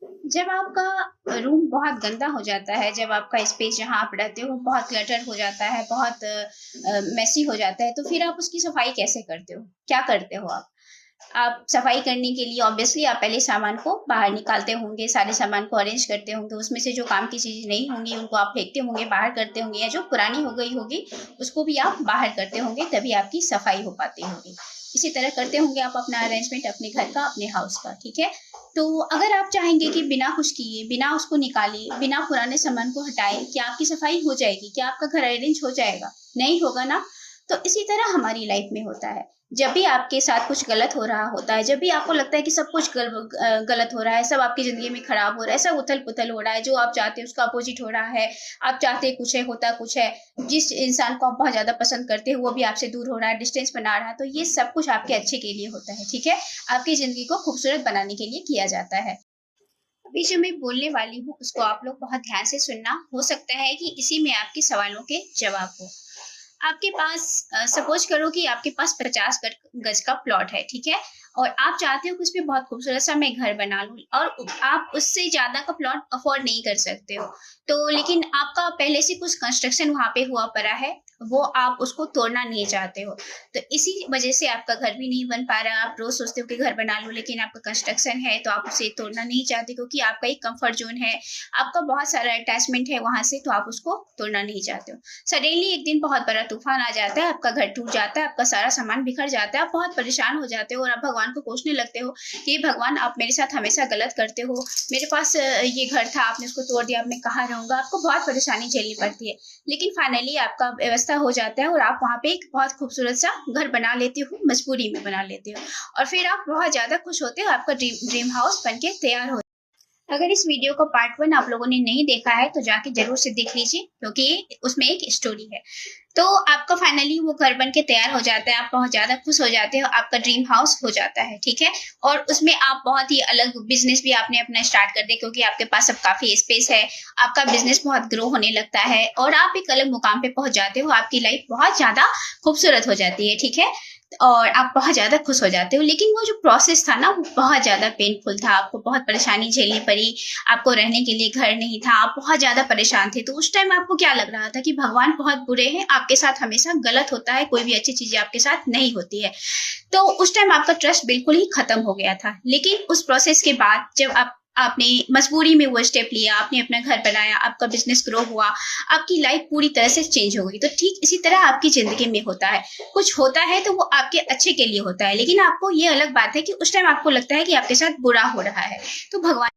जब आपका रूम बहुत गंदा हो जाता है, जब आपका स्पेस जहाँ आप रहते हो बहुत क्लटर हो जाता है, बहुत मेसी हो जाता है, तो फिर आप उसकी सफाई कैसे करते हो? क्या करते हो आप? आप सफाई करने के लिए ऑब्वियसली आप पहले सामान को बाहर निकालते होंगे, सारे सामान को अरेंज करते होंगे, उसमें से जो काम की चीज़ें नहीं होंगी उनको आप फेंकते होंगे, बाहर करते होंगे, या जो पुरानी हो गई होगी उसको भी आप बाहर करते होंगे, तभी आपकी सफाई हो पाती होगी। इसी तरह करते होंगे आप अपना अरेंजमेंट अपने घर का, अपने हाउस का, ठीक है? तो अगर आप चाहेंगे कि बिना कुछ किए, बिना उसको निकाले, बिना पुराने सामान को हटाए, क्या आपकी सफाई हो जाएगी? क्या आपका घर अरेंज हो जाएगा? नहीं होगा ना। तो इसी तरह हमारी लाइफ में होता है। जब भी आपके साथ कुछ गलत हो रहा होता है, जब भी आपको लगता है कि सब कुछ गलत हो रहा है, सब आपकी ज़िंदगी में खराब हो रहा है, सब उथल-पुथल हो रहा है, जो आप चाहते हैं उसका अपोज़िट हो रहा है, आप चाहते कुछ है, होता कुछ है, जिस इंसान को आप बहुत ज़्यादा पसंद करते हो, वो भी आपसे दूर हो रहा है, डिस्टेंस बना रहा है, तो ये सब कुछ आपके अच्छे के लिए होता है, ठीक है? आपकी ज़िंदगी को खूबसूरत बनाने के लिए किया जाता है। अभी जो मैं बोलने वाली हूँ, उसको आप लोग बहुत ध्यान से सुनना, हो सकता है कि इसी में आपके सवालों के जवाब हो। आपके पास सपोज़ करो कि आपके पास 50 गज का प्लॉट है, ठीक है? और आप चाहते हो कि उसपे बहुत खूबसूरत-सा मैं घर बना लूँ और आप उससे ज़्यादा का प्लॉट अफ़ोर्ड नहीं कर सकते हो। तो लेकिन आपका पहले से कुछ कंस्ट्रक्शन वहाँ पे हुआ पड़ा है, वो आप उसको तोड़ना नहीं चाहते हो। तो इसी वजह से आपका घर भी नहीं बन पा रहा, आप रोज़ सोचते हो कि घर बना लूँ, लेकिन आपका कंस्ट्रक्शन है, तो आप उसे तोड़ना नहीं चाहते क्योंकि आपका एक कम्फ़र्ट ज़ोन है, आपका बहुत सारा अटैचमेंट है वहाँ से, तो आप उसको तोड़ना नहीं चाहते हो। सडनली एक दिन बहुत बड़ा तूफान आ जाता है, आपका घर टूट जाता है, आपका सारा सामान बिखर जाता है, आप बहुत परेशान हो जाते हो और आप भगवान को कोसने लगते हो कि भगवान आप मेरे साथ हमेशा गलत करते हो, मेरे पास ये घर था आपने उसको तोड़ दिया, अब मैं कहाँ रहूँगा? आपको बहुत परेशानी झेलनी पड़ती है। लेकिन फाइनली आपका व्यवस्था हो जाता है और आप वहाँ पे एक बहुत खूबसूरत सा घर बना लेते हो, मजबूरी में बना लेते हो और फिर आप बहुत ज़्यादा खुश होते हो, आपका ड्रीम ड्रीम हाउस बन के तैयार हो। अगर इस वीडियो को पार्ट 1 आप लोगों ने नहीं देखा है तो जाके ज़रूर से देख लीजिए क्योंकि उसमें एक स्टोरी है। तो आपका फाइनली वो घर बन के तैयार हो जाता है, आप बहुत ज़्यादा खुश हो जाते हो, आपका ड्रीम हाउस हो जाता है, ठीक है? और उसमें आप बहुत ही अलग बिज़नेस भी आपने अपना स्टार्ट कर दिया क्योंकि आपके पास अब काफ़ी स्पेस है, आपका बिज़नेस बहुत ग्रो होने लगता है और आप एक अलग मुकाम पे पहुँच जाते हो, आपकी लाइफ़ बहुत ज़्यादा खूबसूरत हो जाती है, ठीक है? और आप बहुत ज़्यादा खुश हो जाते हो। लेकिन वो जो प्रोसेस था ना, वो बहुत ज़्यादा पेनफुल था, आपको बहुत परेशानी झेलनी पड़ी, आपको रहने के लिए घर नहीं था, आप बहुत ज़्यादा परेशान थे। तो उस टाइम आपको क्या लग रहा था कि भगवान बहुत बुरे हैं, आपके साथ हमेशा गलत होता है, कोई भी अच्छी चीज़ें आपके साथ नहीं होती है। तो उस टाइम आपका ट्रस्ट बिल्कुल ही खत्म हो गया था। लेकिन उस प्रोसेस के बाद जब आपने मजबूरी में वो स्टेप लिया, आपने अपना घर बनाया, आपका बिज़नेस ग्रो हुआ, आपकी लाइफ़ पूरी तरह से चेंज हो गई। तो ठीक इसी तरह आपकी ज़िंदगी में होता है। कुछ होता है तो वो आपके अच्छे के लिए होता है, लेकिन आपको ये अलग बात है कि उस टाइम आपको लगता है कि आपके साथ बुरा हो रहा है। तो भगवान